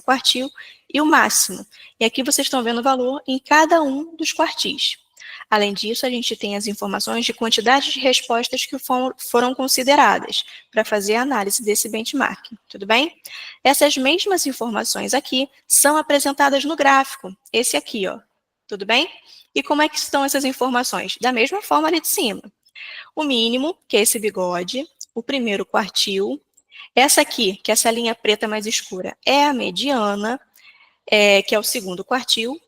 [SPEAKER 1] quartil, e o máximo. E aqui vocês estão vendo o valor em cada um dos quartis. Além disso, a gente tem as informações de quantidade de respostas que foram consideradas para fazer a análise desse benchmark. Tudo bem? Essas mesmas informações aqui são apresentadas no gráfico, esse aqui, ó. Tudo bem? E como é que estão essas informações? Da mesma forma ali de cima. O mínimo, que é esse bigode, o primeiro quartil, essa aqui, que é essa linha preta mais escura, é a mediana, que é o segundo quartil,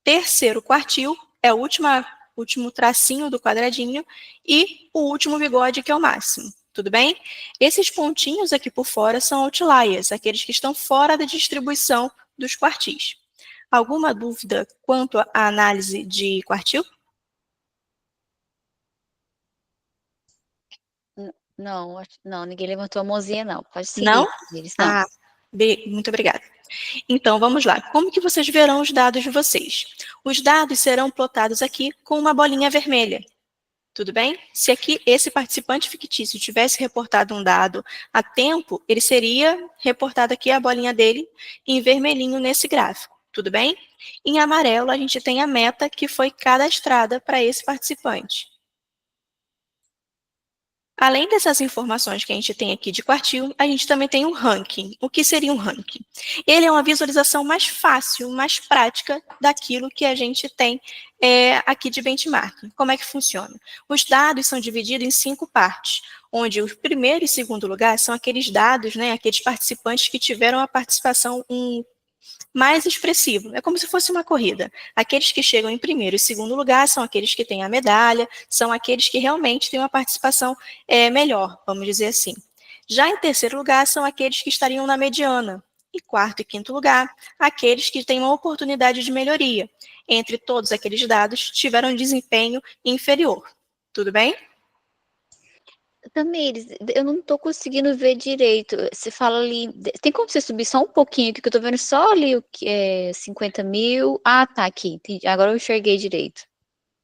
[SPEAKER 1] terceiro quartil é o último tracinho do quadradinho e o último bigode, que é o máximo. Tudo bem? Esses pontinhos aqui por fora são outliers, aqueles que estão fora da distribuição dos quartis. Alguma dúvida quanto à análise de quartil?
[SPEAKER 2] Não, ninguém levantou a mãozinha, não. Pode seguir.
[SPEAKER 1] Não?
[SPEAKER 2] Eles, não.
[SPEAKER 1] Ah, muito obrigada. Então, vamos lá. Como que vocês verão os dados de vocês? Os dados serão plotados aqui com uma bolinha vermelha. Tudo bem? Se aqui esse participante fictício tivesse reportado um dado a tempo, ele seria reportado aqui a bolinha dele em vermelhinho nesse gráfico. Tudo bem? Em amarelo, a gente tem a meta que foi cadastrada para esse participante. Além dessas informações que a gente tem aqui de quartil, a gente também tem um ranking. O que seria um ranking? Ele é uma visualização mais fácil, mais prática daquilo que a gente tem aqui de benchmarking. Como é que funciona? Os dados são divididos em 5 partes, onde o primeiro e segundo lugar são aqueles dados, aqueles participantes que tiveram a participação mais expressivo. É como se fosse uma corrida. Aqueles que chegam em primeiro e segundo lugar são aqueles que têm a medalha, são aqueles que realmente têm uma participação melhor, vamos dizer assim. Já em terceiro lugar são aqueles que estariam na mediana. E quarto e quinto lugar, aqueles que têm uma oportunidade de melhoria. Entre todos aqueles dados, tiveram um desempenho inferior. Tudo bem?
[SPEAKER 2] Tamires, eu não estou conseguindo ver direito. Você fala ali. Tem como você subir só um pouquinho aqui, que eu estou vendo só ali o que é 50 mil. Ah, tá, aqui. Agora eu enxerguei direito.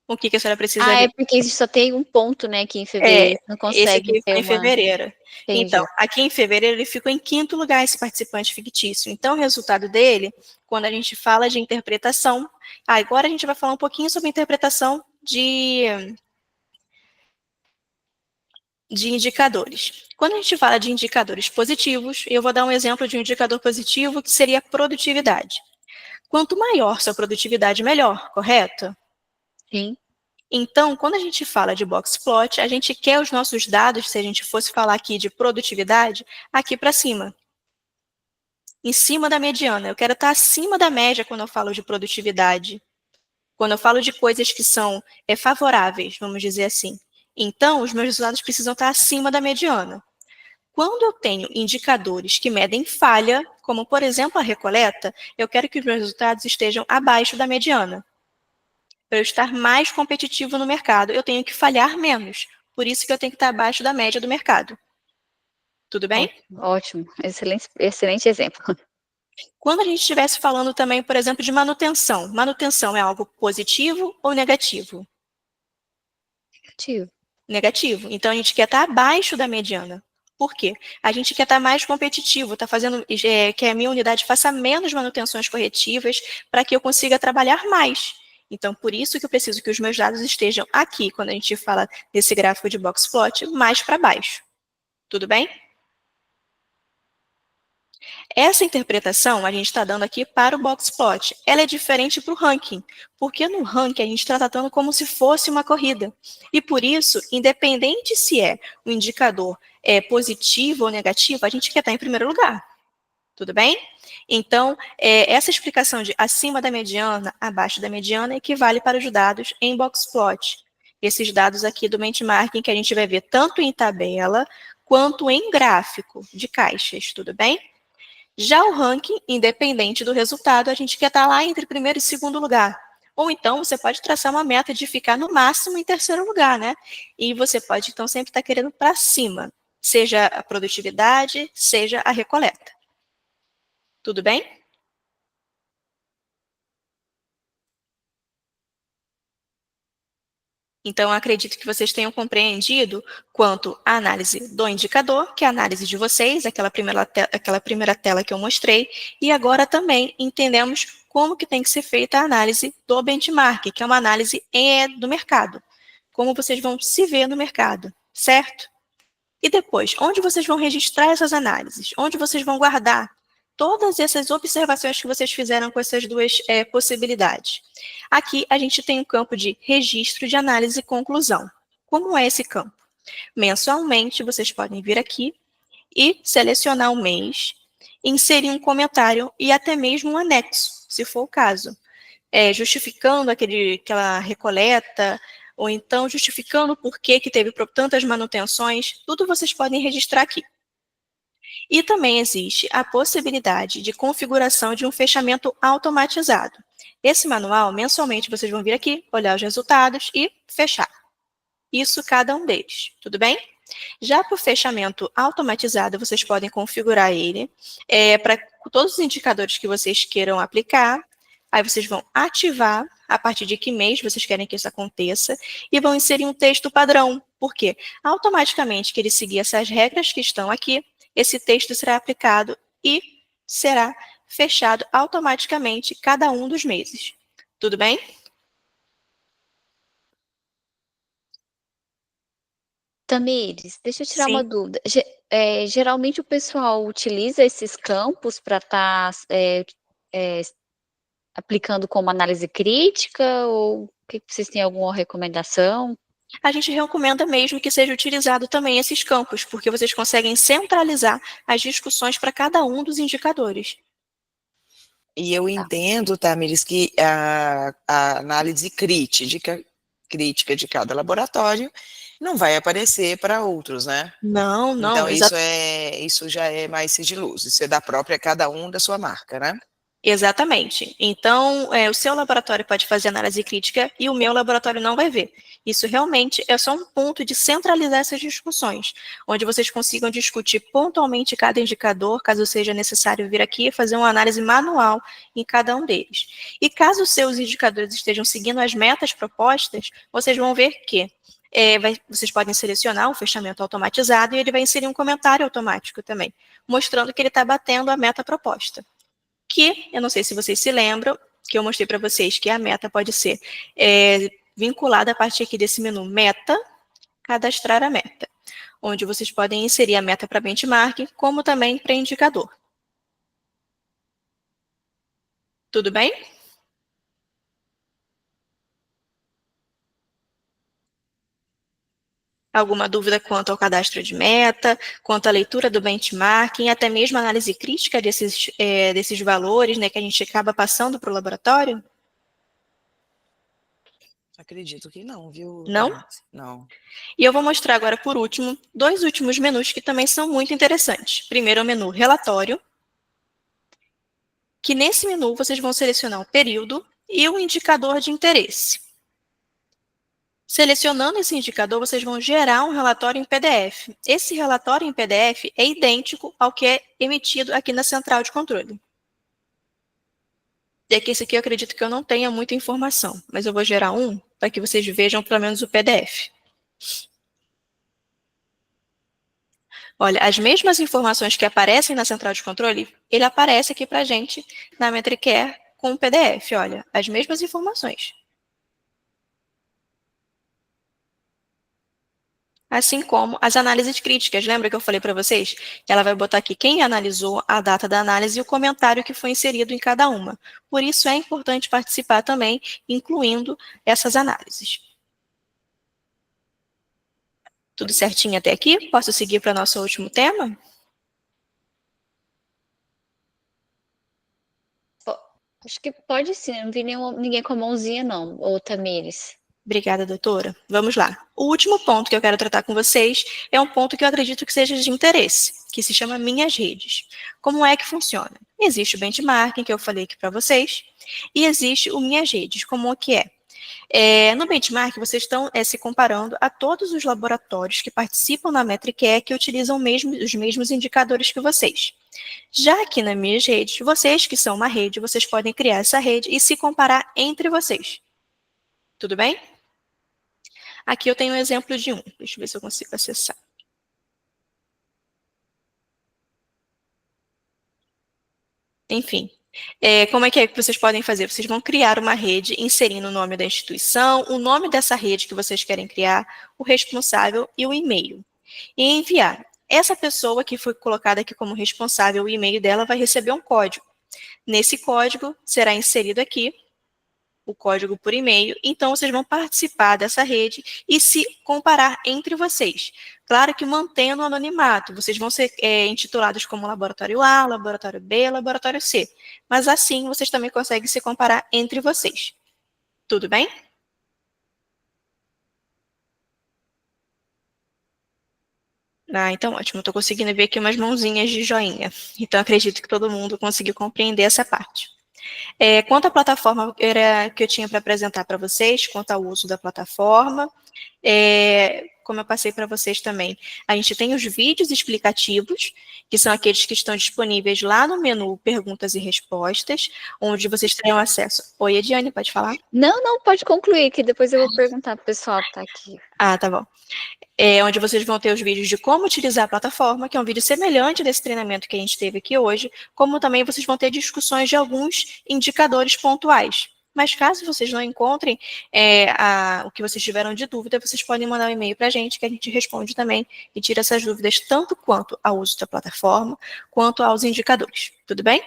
[SPEAKER 1] O que a senhora precisa
[SPEAKER 2] ver?
[SPEAKER 1] ver?
[SPEAKER 2] É porque só tem um ponto, né, aqui em fevereiro. Não consegue
[SPEAKER 1] esse aqui
[SPEAKER 2] ter
[SPEAKER 1] foi em fevereiro.
[SPEAKER 2] Entendi.
[SPEAKER 1] Então, aqui em fevereiro ele ficou em quinto lugar, esse participante fictício. Então, o resultado dele, quando a gente fala de interpretação, agora a gente vai falar um pouquinho sobre interpretação de indicadores. Quando a gente fala de indicadores positivos, eu vou dar um exemplo de um indicador positivo que seria a produtividade. Quanto maior sua produtividade, melhor, correto?
[SPEAKER 2] Sim.
[SPEAKER 1] Então, quando a gente fala de box plot, a gente quer os nossos dados, se a gente fosse falar aqui de produtividade, aqui para cima, em cima da mediana. Eu quero estar acima da média quando eu falo de produtividade, quando eu falo de coisas que são favoráveis, vamos dizer assim. Então, os meus resultados precisam estar acima da mediana. Quando eu tenho indicadores que medem falha, como por exemplo a recoleta, eu quero que os meus resultados estejam abaixo da mediana. Para eu estar mais competitivo no mercado, eu tenho que falhar menos. Por isso que eu tenho que estar abaixo da média do mercado. Tudo bem?
[SPEAKER 2] Ótimo, excelente, excelente exemplo.
[SPEAKER 1] Quando a gente estivesse falando também, por exemplo, de manutenção. Manutenção é algo positivo ou negativo?
[SPEAKER 2] Tio,
[SPEAKER 1] Negativo. Então, a gente quer estar abaixo da mediana. Por quê? A gente quer estar mais competitivo, que a minha unidade faça menos manutenções corretivas para que eu consiga trabalhar mais. Então, por isso que eu preciso que os meus dados estejam aqui, quando a gente fala desse gráfico de box plot, mais para baixo. Tudo bem? Essa interpretação a gente está dando aqui para o box plot. Ela é diferente para o ranking, porque no ranking a gente está tratando como se fosse uma corrida. E por isso, independente se é um indicador positivo ou negativo, a gente quer estar em primeiro lugar. Tudo bem? Então, essa explicação de acima da mediana, abaixo da mediana, equivale para os dados em box plot. Esses dados aqui do benchmarking que a gente vai ver tanto em tabela quanto em gráfico de caixas, tudo bem? Já o ranking, independente do resultado, a gente quer estar lá entre primeiro e segundo lugar. Ou então, você pode traçar uma meta de ficar no máximo em terceiro lugar, né? E você pode, então, sempre estar querendo para cima, seja a produtividade, seja a recoleta. Tudo bem? Então, acredito que vocês tenham compreendido quanto à análise do indicador, que é a análise de vocês, aquela primeira tela que eu mostrei, e agora também entendemos como que tem que ser feita a análise do benchmark, que é uma análise do mercado. Como vocês vão se ver no mercado, certo? E depois, onde vocês vão registrar essas análises? Onde vocês vão guardar todas essas observações que vocês fizeram com essas duas possibilidades? Aqui a gente tem um campo de registro de análise e conclusão. Como é esse campo? Mensualmente, vocês podem vir aqui e selecionar o mês, inserir um comentário e até mesmo um anexo, se for o caso, justificando aquela recoleta, ou então justificando por que teve tantas manutenções, tudo vocês podem registrar aqui. E também existe a possibilidade de configuração de um fechamento automatizado. Esse manual, mensalmente, vocês vão vir aqui, olhar os resultados e fechar. Isso cada um deles, tudo bem? Já para o fechamento automatizado, vocês podem configurar ele para todos os indicadores que vocês queiram aplicar. Aí vocês vão ativar a partir de que mês vocês querem que isso aconteça e vão inserir um texto padrão. Por quê? Automaticamente que ele seguir essas regras que estão aqui, esse texto será aplicado e será fechado automaticamente cada um dos meses. Tudo bem?
[SPEAKER 2] Tamires, deixa eu tirar uma
[SPEAKER 1] Sim.
[SPEAKER 2] dúvida. Geralmente o pessoal utiliza esses campos para estar aplicando como análise crítica ou vocês têm alguma recomendação?
[SPEAKER 1] A gente recomenda mesmo que seja utilizado também esses campos, porque vocês conseguem centralizar as discussões para cada um dos indicadores.
[SPEAKER 3] E eu entendo, Tamires, que a análise crítica de cada laboratório não vai aparecer para outros, né?
[SPEAKER 1] Não,
[SPEAKER 3] Então, isso já é mais sigiloso, isso é da própria cada um da sua marca, né?
[SPEAKER 1] exatamente. Então, o seu laboratório pode fazer análise crítica e o meu laboratório não vai ver. Isso realmente é só um ponto de centralizar essas discussões, onde vocês consigam discutir pontualmente cada indicador, caso seja necessário vir aqui e fazer uma análise manual em cada um deles. E caso os seus indicadores estejam seguindo as metas propostas, vocês vão ver que vocês podem selecionar o fechamento automatizado e ele vai inserir um comentário automático também, mostrando que ele está batendo a meta proposta. Que, eu não sei se vocês se lembram, que eu mostrei para vocês que a meta pode ser vinculada a partir aqui desse menu Meta, cadastrar a meta, onde vocês podem inserir a meta para benchmark, como também para indicador. Tudo bem? Alguma dúvida quanto ao cadastro de meta, quanto à leitura do benchmarking, até mesmo a análise crítica desses valores, né, que a gente acaba passando para o laboratório?
[SPEAKER 3] Acredito que não, viu,
[SPEAKER 1] Não?
[SPEAKER 3] Tamires? Não.
[SPEAKER 1] E eu vou mostrar agora, por último, 2 últimos menus que também são muito interessantes. Primeiro é o menu relatório, que nesse menu vocês vão selecionar o período e o indicador de interesse. Selecionando esse indicador, vocês vão gerar um relatório em PDF. Esse relatório em PDF é idêntico ao que é emitido aqui na central de controle. E aqui, esse aqui eu acredito que eu não tenha muita informação, mas eu vou gerar um para que vocês vejam pelo menos o PDF. Olha, as mesmas informações que aparecem na central de controle, ele aparece aqui para a gente na MetriCare com o PDF. Olha, as mesmas informações. Assim como as análises críticas. Lembra que eu falei para vocês? Ela vai botar aqui quem analisou, a data da análise e o comentário que foi inserido em cada uma. Por isso é importante participar também, incluindo essas análises. Tudo certinho até aqui? Posso seguir para o nosso último tema?
[SPEAKER 2] Acho que pode sim, não vi ninguém com a mãozinha não, ô Tamires.
[SPEAKER 1] Obrigada, doutora. Vamos lá. O último ponto que eu quero tratar com vocês é um ponto que eu acredito que seja de interesse, que se chama Minhas Redes. Como é que funciona? Existe o benchmarking, que eu falei aqui para vocês, e existe o Minhas Redes, como é que é. No benchmark, vocês estão se comparando a todos os laboratórios que participam na MetriCare que utilizam os mesmos indicadores que vocês. Já aqui nas minhas redes, vocês que são uma rede, vocês podem criar essa rede e se comparar entre vocês. Tudo bem? Aqui eu tenho um exemplo de um. Deixa eu ver se eu consigo acessar. Enfim, como é que vocês podem fazer? Vocês vão criar uma rede inserindo o nome da instituição, o nome dessa rede que vocês querem criar, o responsável e o e-mail. E enviar. Essa pessoa que foi colocada aqui como responsável, o e-mail dela vai receber um código. Nesse código será inserido aqui o código por e-mail, então vocês vão participar dessa rede e se comparar entre vocês. Claro que mantendo o anonimato, vocês vão ser intitulados como Laboratório A, Laboratório B, Laboratório C, mas assim vocês também conseguem se comparar entre vocês. Tudo bem? Ah, então ótimo, estou conseguindo ver aqui umas mãozinhas de joinha, então acredito que todo mundo conseguiu compreender essa parte. Quanto à plataforma que eu tinha para apresentar para vocês, quanto ao uso da plataforma, como eu passei para vocês também, a gente tem os vídeos explicativos, que são aqueles que estão disponíveis lá no menu Perguntas e Respostas, onde vocês terão acesso. Oi, Ediane, pode falar?
[SPEAKER 2] Não, pode concluir, que depois eu vou perguntar para o pessoal que está aqui.
[SPEAKER 1] Ah, tá bom. Onde vocês vão ter os vídeos de como utilizar a plataforma, que é um vídeo semelhante desse treinamento que a gente teve aqui hoje, como também vocês vão ter discussões de alguns indicadores pontuais. Mas caso vocês não encontrem o que vocês tiveram de dúvida, vocês podem mandar um e-mail para a gente, que a gente responde também e tira essas dúvidas tanto quanto ao uso da plataforma, quanto aos indicadores. Tudo bem?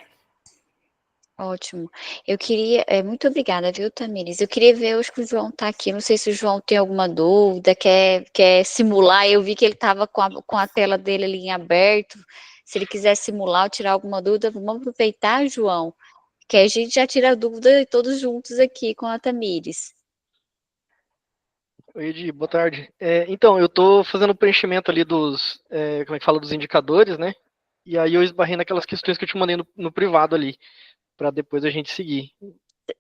[SPEAKER 2] Ótimo. Eu queria, muito obrigada, viu, Tamires? Eu queria ver hoje que o João está aqui. Não sei se o João tem alguma dúvida, quer simular. Eu vi que ele estava com a tela dele ali em aberto. Se ele quiser simular ou tirar alguma dúvida, vamos aproveitar, João, que a gente já tira a dúvida todos juntos aqui com a Tamires.
[SPEAKER 4] Oi, Edi, boa tarde. Então, eu estou fazendo o preenchimento ali como é que fala, dos indicadores, né? E aí eu esbarrei naquelas questões que eu te mandei no privado ali, para depois a gente seguir.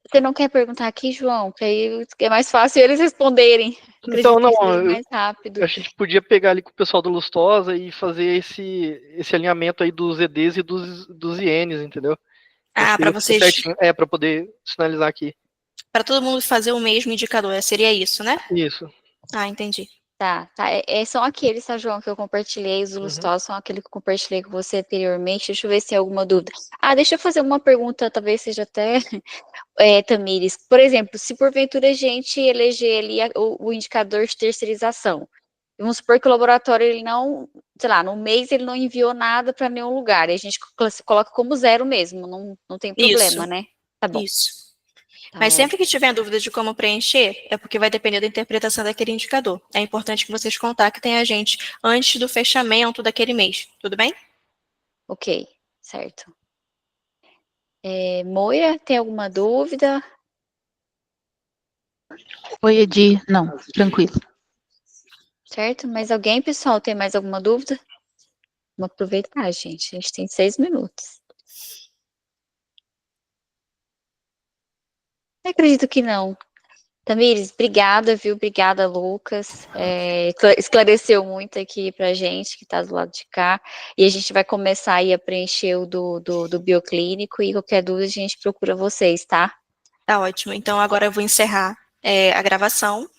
[SPEAKER 2] Você não quer perguntar aqui, João? Que aí é mais fácil eles responderem.
[SPEAKER 4] Então, não,
[SPEAKER 2] Mais rápido.
[SPEAKER 4] a gente podia pegar ali com o pessoal do Lustosa e fazer esse alinhamento aí dos EDs e dos INs, entendeu?
[SPEAKER 1] Para vocês...
[SPEAKER 4] certinho, para poder sinalizar aqui.
[SPEAKER 1] Para todo mundo fazer o mesmo indicador, seria isso, né?
[SPEAKER 4] Isso.
[SPEAKER 1] Ah, entendi.
[SPEAKER 2] Tá. São aqueles, tá, João, que eu compartilhei, os ilustrados são aqueles que eu compartilhei com você anteriormente. Deixa eu ver se tem alguma dúvida. Deixa eu fazer uma pergunta, talvez seja até, Tamires. Por exemplo, se porventura a gente eleger ali o indicador de terceirização, vamos supor que o laboratório, ele não, sei lá, no mês ele não enviou nada para nenhum lugar, e a gente coloca como 0 mesmo, não tem problema,
[SPEAKER 1] Isso.
[SPEAKER 2] né? Tá bom.
[SPEAKER 1] Isso.
[SPEAKER 2] Tá
[SPEAKER 1] Mas
[SPEAKER 2] ótimo.
[SPEAKER 1] sempre que tiver dúvida de como preencher, é porque vai depender da interpretação daquele indicador. É importante que vocês contactem a gente antes do fechamento daquele mês, tudo bem?
[SPEAKER 2] Ok, certo. Moira, tem alguma dúvida?
[SPEAKER 5] Oi, Edi. Não, tranquilo.
[SPEAKER 2] Certo? Mas alguém, pessoal, tem mais alguma dúvida? Vamos aproveitar, gente. A gente tem 6 minutos. Eu acredito que não. Tamires, obrigada, viu? Obrigada, Lucas. Esclareceu muito aqui pra gente, que tá do lado de cá. E a gente vai começar aí a preencher o do bioclínico e qualquer dúvida a gente procura vocês, tá?
[SPEAKER 1] Tá ótimo. Então agora eu vou encerrar a gravação.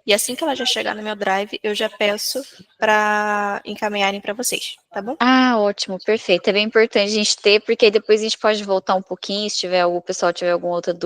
[SPEAKER 1] E assim que ela já chegar no meu drive, eu já peço para encaminharem para vocês, tá bom?
[SPEAKER 2] Ah, ótimo, perfeito. É bem importante a gente ter, porque aí depois a gente pode voltar um pouquinho, se tiver o pessoal tiver alguma outra dúvida.